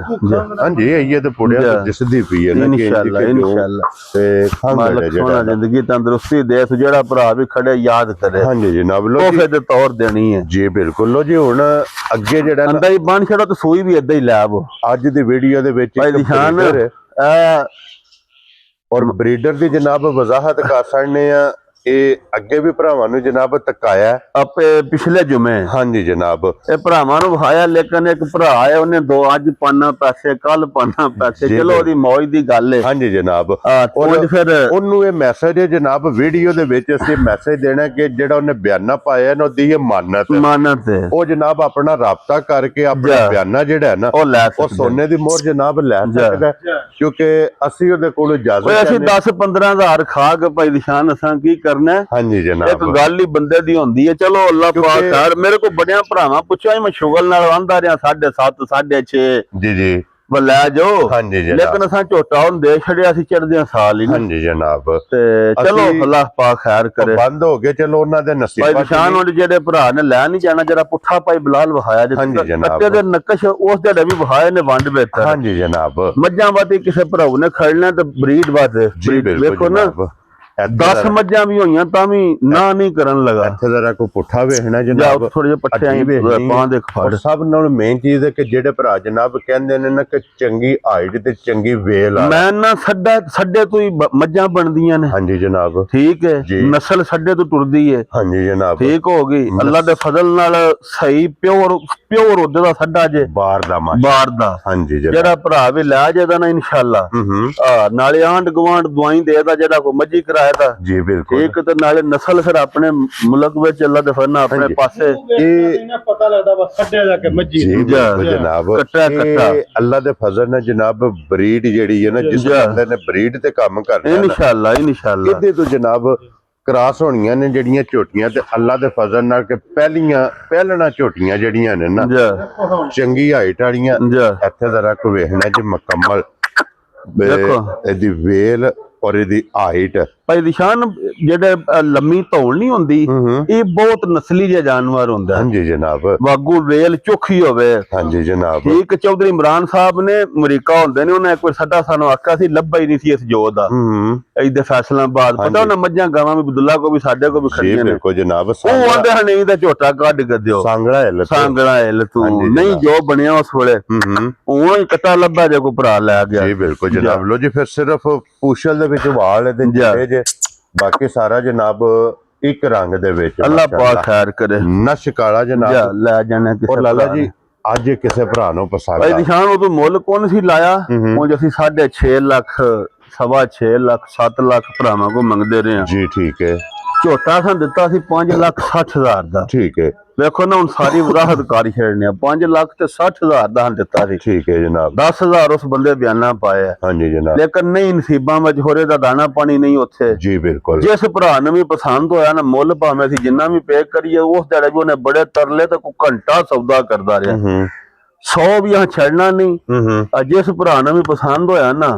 हां जी ये तो पुड़िया जिसदी पी है ना इंशाल्लाह ते मालिक सोना जिंदगी तंदुरुस्ती दे जेड़ा भरा भी खड़े याद करे हां जी जनाब लो तोहफे दे तौर देनी है जी बिल्कुल लो जी हुन अगे जेड़ा अंदा ही बन छड़ो तो सूई भी इदा ही लैब आज दी वीडियो दे विच भाई निशान और ब्रीडर दी जनाब वजाहत कर सकने आ ਇਹ ਅੱਗੇ ਵੀ ਭਰਾਵਾਂ ਨੂੰ ਜਨਾਬ ਤਕਾਇਆ ਆਪੇ ਪਿਛਲੇ ਜੁਮੇ ਹਾਂਜੀ ਜਨਾਬ ਇਹ ਭਰਾਵਾਂ ਨੂੰ ਵਿਖਾਇਆ ਲੇਕਿਨ ਇੱਕ ਭਰਾ ਆਇਆ ਉਹਨੇ ਦੋ ਅੱਜ ਪਾਣਾ ਪੈਸੇ ਕੱਲ ਪਾਣਾ ਪੈਸੇ ਚਲੋ ਉਹਦੀ ਮੌਜ ਦੀ ਗੱਲ ਹੈ ਹਾਂਜੀ ਜਨਾਬ ਉਹ ਫਿਰ ਉਹਨੂੰ ਇਹ ਮੈਸੇਜ ਹੈ ਜਨਾਬ ਵੀਡੀਓ ਦੇ ਵਿੱਚ ਅਸੀਂ ਮੈਸੇਜ ਦੇਣਾ ਕਿ ਜਿਹੜਾ ਉਹਨੇ ਬਿਆਨਾ ਪਾਇਆ ਨਾ ਉਹਦੀ ਇਹ ਮਾਨਤ ਹੈ ਉਹ ਜਨਾਬ ਆਪਣਾ ਰਾਬਤਾ ਕਰਕੇ ਆਪਣਾ ਬਿਆਨਾ ਜਿਹੜਾ ਹੈ ਨਾ ਉਹ ਲੈ ਸਕਦਾ ਉਹ ਸੋਨੇ ਦੀ ਮੋਹਰ ਜਨਾਬ ਲੈ ਸਕਦਾ ਕਿਉਂਕਿ ਅਸੀਂ ਉਹਦੇ ਕੋਲ ਇਜਾਜ਼ਤ ਅਸੀਂ 10-15 ਹਜ਼ਾਰ ਖਾ ਕੇ ਭਾਈ ਨਿਸ਼ਾਨ ਅਸਾਂ ਕੀ ਕਰਨਾ ਹਾਂਜੀ ਜਨਾਬ ਇੱਕ ਗੱਲ ਹੀ ਬੰਦੇ ਦੀ ਹੁੰਦੀ ਹੈ ਚਲੋ ਅੱਲਾਹ ਪਾਕ ਖੈਰ ਮੇਰੇ ਕੋ ਬੜਿਆਂ ਭਰਾਵਾਂ ਪੁੱਛਿਆ ਮੈਂ ਸ਼ੁਗਲ ਨਾਲ ਆਂਦਾ ਰਿਹਾ 7.5 6.5 ਜੀ ਲੈ ਜਾਓ ਹਾਂਜੀ ਜਨਾਬ। ਲੇਕਿਨ ਅਸਾਂ ਝੋਟਾ ਹੁਣ ਦੇ ਛੜਿਆ ਸੀ ਚੜਦਿਆਂ ਸਾਲ ਹੀ ਹਾਂਜੀ ਜਨਾਬ। ਤੇ ਚਲੋ ਅੱਲਾਹ ਪਾਕ ਖੈਰ ਕਰੇ। ਬੰਦ ਹੋ ਗਏ, ਚਲੋ ਉਹਨਾਂ ਦੇ ਨਸੀਬਾਂ ਭਾਈ ਨਿਸ਼ਾਨ ਹੁਣ ਜਿਹੜੇ ਭਰਾ ਨੇ ਲੈ ਨਹੀਂ ਜਾਣਾ, ਜਿਹੜਾ ਪੁੱਠਾ ਭਾਈ ਬਲਾਲ ਵਹਾਇਆ ਕੱਟੇ ਦੇ ਨਕਸ਼ ਉਸ ਦੇ ਵੀ ਵਹਾਏ ਨੇ ਵੰਡ ਬਿਹਤਰ। ਹਾਂਜੀ ਜਨਾਬ। ਮੱਝਾਂ ਵਾਦੀ ਕਿਸੇ ਭਰਾਉ ਨੇ ਖੜਨਾ ਤੇ ਬਰੀਡ ਵਾਸਤੇ ਵੇਖੋ ਨਾ 10 ਮੱਝਾਂ ਵੀ ਹੋਈਆਂ ਤਾਂ ਵੀ ਨਾ ਨਹੀਂ ਕਰਨ ਲਗਾ। ਇੱਥੇ ਜ਼ਰਾ ਕੋਈ ਪੁੱਠਾ ਵੇਖਣਾ ਜਨਾਬ, ਥੋੜੇ ਜਿਹੇ ਪੱਠੇ ਆਈ ਪਾਂ ਦੇ ਖੜ। ਸਭ ਨਾਲ ਮੇਨ ਚੀਜ਼ ਹੈ ਕਿ ਜਿਹੜੇ ਭਰਾ ਜਨਾਬ ਕਹਿੰਦੇ ਨੇ ਨਾ ਕਿ ਚੰਗੀ ਹਾਈਟ ਤੇ ਚੰਗੀ ਵੇਲ ਆ, ਮੈਂ ਨਾ ਛੱਡੇ ਤੋਂ ਹੀ ਮੱਝਾਂ ਬਣਦੀਆਂ ਨੇ। ਹਾਂਜੀ ਜਨਾਬ। ਠੀਕ ਹੈ, ਨਸਲ ਛੱਡੇ ਤੋਂ ਟੁਰਦੀ ਹੈ। ਹਾਂਜੀ ਜਨਾਬ। ਠੀਕ ਹੋ ਗਈ ਅੱਲਾਹ ਦੇ ਫਜ਼ਲ ਨਾਲ ਸਹੀ ਪਿਓਰ ਉਹਦੇ ਦਾ ਛੱਡਾ ਜੇ ਬਾਹਰ ਦਾ। ਹਾਂਜੀ ਜਿਹੜਾ ਭਰਾ ਵੀ ਲੈ ਜਾਏਦਾ ਨਾ ਇਨਸ਼ਾਅੱਲਾ ਨਾਲੇ ਆਂਢ ਗਵਾਂਢ ਦਵਾਈ ਦੇਦਾ ਜਿਹੜਾ ਕੋ ਮੱਝੀ ਕਰਾਇਆ ਦਾ ਜੀ ਬਿਲਕੁਲ। ਇੱਕ ਤੇ ਨਾਲੇ ਨਸਲ ਫਿਰ ਆਪਣੇ ਮੁਲਕ ਵਿੱਚ ਅੱਲਾਹ ਦੇ ਫਜ਼ਲ ਨਾਲ ਆਪਣੇ ਪਾਸੇ ਇਹ ਪਤਾ ਲੱਗਦਾ ਬਸ ਛੱਡਿਆ ਜਾ ਕੇ ਮੱਝੀ ਜਨਾਬ। ਕੱਟਾ ਅੱਲਾਹ ਦੇ ਫਜ਼ਲ ਨਾਲ ਜਨਾਬ ਬਰੀਡ ਜਿਹੜੀ ਹੈ ਨਾ, ਜਿਸ ਬੰਦੇ ਨੇ ਬਰੀਡ ਤੇ ਕੰਮ ਕਰਨਾ ਇਨਸ਼ਾਅੱਲਾ ਇਹਦੇ ਤੋਂ ਜਨਾਬ ਕਰਾਸ ਹੋਣੀਆਂ ਨੇ ਜਿਹੜੀਆਂ ਝੋਟੀਆਂ, ਤੇ ਅੱਲਾ ਦੇ ਫਜ਼ਲ ਨਾਲ ਕਿ ਪਹਿਲਣਾ ਝੋਟੀਆਂ ਜਿਹੜੀਆਂ ਨੇ ਨਾ ਚੰਗੀ ਹਾਈਟ ਵਾਲੀਆਂ, ਇੱਥੇ ਜ਼ਰਾ ਕੋ ਵੇਖਣਾ ਜੀ ਮੁਕੰਮਲ ਇਹਦੀ ਵੇਲ ਔਰ ਇਹਦੀ ਹਾਈਟ। ਭਾਈ ਨਿਸ਼ਾਨ ਜਿਹੜੇ ਲੰਮੀ ਧੌਣ ਨਹੀਂ ਹੁੰਦੀ, ਇਹ ਬਹੁਤ ਨਸਲੀ ਜਿਹਾ ਜਾਨਵਰ ਹੁੰਦਾ। ਹਾਂਜੀ ਜਨਾਬ। ਵਾਗੂ ਵੇਲ ਚੁੱਖੀ ਹੋਵੇ। ਹਾਂਜੀ ਜਨਾਬ। ਠੀਕ ਚੌਧਰੀ ਇਮਰਾਨ ਸਾਹਿਬ ਨੇ ਅਮਰੀਕਾ ਹੁੰਦੇ ਨੇ, ਉਹਨੇ ਇੱਕ ਵਾਰ ਸਾਡਾ ਸਾਨੂੰ ਆਖਿਆ ਸੀ ਲੱਭਾ ਹੀ ਨਹੀਂ ਸੀ ਇਸ ਜੋਤ ਦਾ। ਇਹਦੇ ਫੈਸਲਾਬਾਦ ਪਤਾ ਉਹਨਾਂ ਮੱਝਾਂ ਗਾਵਾਂ ਵੀ ਅਬਦੁੱਲਾ ਕੋ ਵੀ ਸਾਡੇ ਕੋ ਵੀ ਖੜੀਆਂ ਨੇ ਜਨਾਬ। ਉਹ ਆਂਦੇ ਹਨ ਨਹੀਂ ਤਾਂ ਝੋਟਾ ਕੱਢ ਕੇ ਦਿਓ, ਸਾਂਗੜਾ ਹਿੱਲ ਤੂੰ ਨਹੀਂ ਜੋ ਬਣਿਆ ਉਸ ਵੇਲੇ ਉਹ ਹੀ ਕੱਟਾ ਲੱਭਾ ਜੇ ਕੋ ਭਰਾ ਲੈ ਗਿਆ। ਜੀ ਬਿਲਕੁਲ ਜਨਾਬ। ਲੋ ਜੀ ਫਿਰ ਸਿਰਫ ਪੂਛਲ ਦੇ ਵਿੱਚ ਵਾਲ ਇਹਦੇ ਜੇ, ਬਾਕੀ ਸਾਰਾ ਜਨਾਬ ਇੱਕ ਰੰਗ ਦੇ ਵਿੱਚ। ਅੱਲਾਹ ਪਾਕ ਖੈਰ ਕਰੇ। ਨਸ਼ ਕਾਲਾ ਜਨਾਬ ਲੈ ਜਾਣਾ ਕਿਸੇ ਲਾਲਾ ਜੀ ਅੱਜ ਕਿਸੇ ਭਰਾ ਨੂੰ ਪਸੰਦ ਭਾਈ ਨਿਸ਼ਾਨ ਉਹ ਤੋਂ ਮੁੱਲ ਕੌਣ ਸੀ ਲਾਇਆ ਉਹ ਅਸੀਂ 6.5 ਲੱਖ 6.5 ਲੱਖ 7 ਲੱਖ ਭਰਾਵਾਂ ਕੋ ਮੰਗਦੇ ਰਹੇ ਹਾਂ ਜੀ। ਠੀਕ ਹੈ। ਝੋਟਾ ਸਾਨੂੰ ਦਿੱਤਾ ਸੀ 5,60,000 ਦਾ। ਠੀਕ ਹੈ। ਵੇਖੋ ਨਾ ਹੁਣ ਸਾਰੀ ਵਜ਼ਾਹਤ ਕਰ ਛੱਡਨੇ ਆ 5,60,000 ਦਾ ਸਾਨੂੰ ਦਿੱਤਾ ਸੀ। ਠੀਕ ਹੈ ਜਨਾਬ। 10,000 ਉਸ ਬੰਦੇ ਬਿਆਨਾ ਪਾਇਆ। ਹਾਂਜੀ ਜਨਾਬ। ਲੇਕਿਨ ਨਹੀਂ ਨਸੀਬਾਂ ਵਿੱਚ ਹੋਰੇ ਦਾ ਦਾਣਾ ਪਾਣੀ ਨਹੀਂ ਉੱਥੇ। ਜੀ ਬਿਲਕੁਲ। ਜਿਸ ਭਰਾ ਨੂੰ ਵੀ ਪਸੰਦ ਹੋਇਆ ਨਾ ਮੁੱਲ ਭਾਵੇਂ ਅਸੀਂ ਜਿੰਨਾ ਵੀ ਪੇ ਕਰੀਏ ਉਸ ਦਿਹਾੜੇ ਵੀ ਉਹਨੇ ਬੜੇ ਤਰਲੇ ਤੇ ਕੋਈ ਘੰਟਾ ਸੌਦਾ ਕਰਦਾ ਰਿਹਾ। 100 ਵੀ ਆ ਛੱਡਣਾ ਨਹੀਂ। ਜਿਸ ਭਰਾ ਨੂੰ ਵੀ ਪਸੰਦ ਹੋਇਆ ਨਾ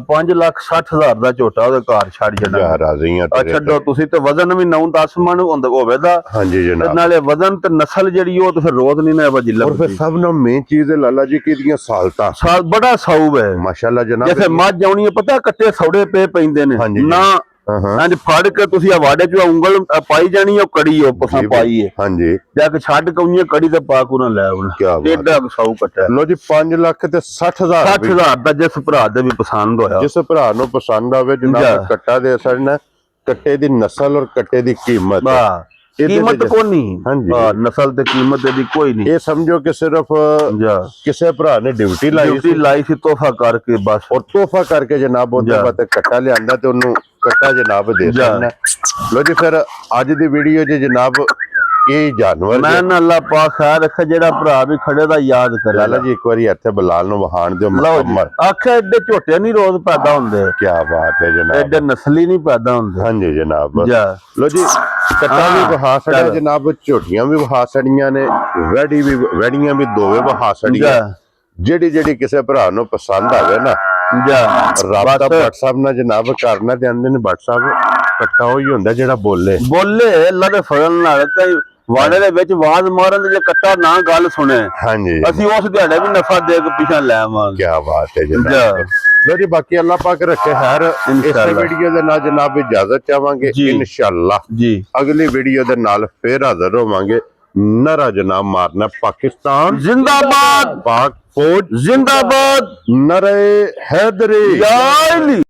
5,60,000 ਦਾ ਝੋਟਾ ਉਹਦੇ ਘਰ ਛੱਡ ਜਾਣਾ। ਛੱਡੋ ਤੁਸੀਂ ਤੇ ਵਜ਼ਨ ਵੀ 9-10 ਮਣ ਹੋਵੇਗਾ। ਹਾਂਜੀ ਜਨਾਬ। ਨਾਲੇ ਵਜ਼ਨ ਤੇ ਨਸਲ ਜਿਹੜੀ ਉਹ ਤੇ ਫਿਰ ਰੋਜ਼ ਨਹੀਂ ਨਾ ਵਜਿਲਾ। ਔਰ ਫਿਰ ਸਭ ਨੂੰ ਮੇਨ ਚੀਜ਼ ਹੈ ਲਾਲਾ ਜੀ ਕਿ ਇਹਦੀਆਂ ਸਾਲਤਾਂ ਬੜਾ ਸਾਊ ਹੈ ਮਾਸ਼ਾਅੱਲਾ ਜਨਾਬ। ਜਿਵੇਂ ਮੱਝ ਆਉਣੀ ਹੈ ਪਤਾ ਕੱਟੇ ਸੌੜੇ ਪੇ ਪੈਂਦੇ ਨੇ ਨਾ ਹਾਂਜੀ ਫੜ ਕੇ ਤੁਸੀਂ ਆ ਵਾੜੇ ਚ ਉਂਗਲ ਪਾਈ ਜਾਣੀ ਉਹ ਕੜੀ ਉਹ ਪਸਾਂ ਪਾਈ ਹੈ। ਹਾਂਜੀ ਜਾ ਕੇ ਛੱਡ ਕਉਣੀ ਕੜੀ ਤੇ ਪਾ ਕੋ ਨਾ ਲੈ ਆਉਣਾ ਏਡਾ ਸਾਊ ਕੱਟਿਆ। ਲੋ ਜੀ 5,60,000 60,000 ਦਾ ਜਿਸ ਭਰਾ ਦੇ ਵੀ ਪਸੰਦ ਹੋਇਆ। ਜਿਸ ਭਰਾ ਨੂੰ ਪਸੰਦ ਆਵੇ ਜਨਾਬ ਕੱਟਾ ਦੇ ਅਸਰ ਨਾ ਕੱਟੇ ਦੀ ਨਸਲ ਔਰ ਕੱਟੇ ਦੀ ਕੀਮਤ ਕੀਮਤ ਕੋਈ ਨਹੀਂ। ਨਸਲ ਤੇ ਕੀਮਤ ਦੀ ਕੋਈ ਨਹੀਂ। ਇਹ ਸਮਝੋ ਕਿ ਸਿਰਫ ਕਿਸੇ ਭਰਾ ਨੇ ਡਿਊਟੀ ਲਾਈ ਸੀ ਤੋਹਫਾ ਕਰਕੇ ਬਸ। ਔਰ ਤੋਹਫਾ ਕਰਕੇ ਜਨਾਬ ਉਹਦੇ ਬਾਅਦ ਕੱਟਾ ਲਿਆਂਦਾ ਤੇ ਉਹਨੂੰ ਕੱਟਾ ਜਨਾਬ ਦੇ ਦੇਣਾ। ਲੋ ਜੀ ਫਿਰ ਅੱਜ ਦੀ ਵੀਡੀਓ 'ਚ ਜਨਾਬ ਇਹ ਜਾਨਵਰ ਮੈਂ ਨਾ ਅੱਲਾਹ ਪਾਕ ਖੈਰ ਰੱਖੇ ਜਿਹੜਾ ਭਰਾ ਵੀ ਖੜੇ ਦਾ ਯਾਦ ਕਰੇ। ਲਾਲਾ ਜੀ ਇੱਕ ਵਾਰੀ ਇੱਥੇ ਬਲਾਲ ਨੂੰ ਵਹਾਣ ਦਿਓ ਮੁਕੰਮਲ। ਆਖੇ ਐਡੇ ਝੋਟੇ ਨਹੀਂ ਰੋਜ਼ ਪੈਦਾ ਹੁੰਦੇ। ਕੀ ਬਾਤ ਹੈ ਜਨਾਬ। ਐਡੇ ਨਸਲੀ ਨਹੀਂ ਪੈਦਾ ਹੁੰਦੇ। ਹਾਂਜੀ ਜਨਾਬ। ਲੋ ਜੀ ਕੱਟਾ ਵੀ ਵਹਾ ਛੜਿਆ ਜਨਾਬ, ਝੋਟੀਆਂ ਵੀ ਵਹਾ ਛੜੀਆਂ ਨੇ, ਵੈੜੀਆਂ ਵੀ ਦੋਵੇਂ ਵਹਾ ਛੜੀਆਂ। ਜਿਹੜੀ ਕਿਸੇ ਭਰਾ ਨੂੰ ਪਸੰਦ ਆਵੇ ਨਾ ਰਾਬਤਾ WhatsApp ਨਾਲ ਜਨਾਬ ਕਰਨਾ ਤੇ ਆਂਦੇ ਨੇ WhatsApp ਕੱਟਾ ਹੋਈ ਹੁੰਦਾ ਜਿਹੜਾ ਬੋਲੇ ਅੱਲਾ ਦੇ ਫਜ਼ਲ ਨਾਲ। ਵਾੜੇ ਦੇ ਵਿੱਚ ਆਵਾਜ਼ ਮਾਰਨ ਜੇ ਕੱਟਾ ਨਾ ਗੱਲ ਸੁਣੇ ਹਾਂਜੀ ਅਸੀਂ ਉਸ ਦਿਹਾੜੇ ਵੀ ਨਫਾ ਦੇ ਕੇ ਪਿਛਾ ਲੈ ਆਵਾਂਗੇ। ਕੀ ਬਾਤ ਹੈ ਜਨਾਬ। ਲੋ ਜੀ ਬਾਕੀ ਅੱਲਾਹ ਪਾਕ ਰੱਖੇ ਖੈਰ। ਇਸ ਵੀਡੀਓ ਦੇ ਨਾਲ ਜਨਾਬ ਇਜਾਜ਼ਤ ਚਾਹਾਂਗੇ ਇਨਸ਼ਾਅੱਲਾ। ਜੀ ਅਗਲੀ ਵੀਡੀਓ ਦੇ ਨਾਲ ਫੇਰ ਹਾਜ਼ਰ ਹੋਵਾਂਗੇ। ਨਰਾ ਜਨਾਬ ਮਾਰਨਾ ਪਾਕਿਸਤਾਨ जिंदाबाद, पाक फौज जिंदाबाद, नरे हैदरी।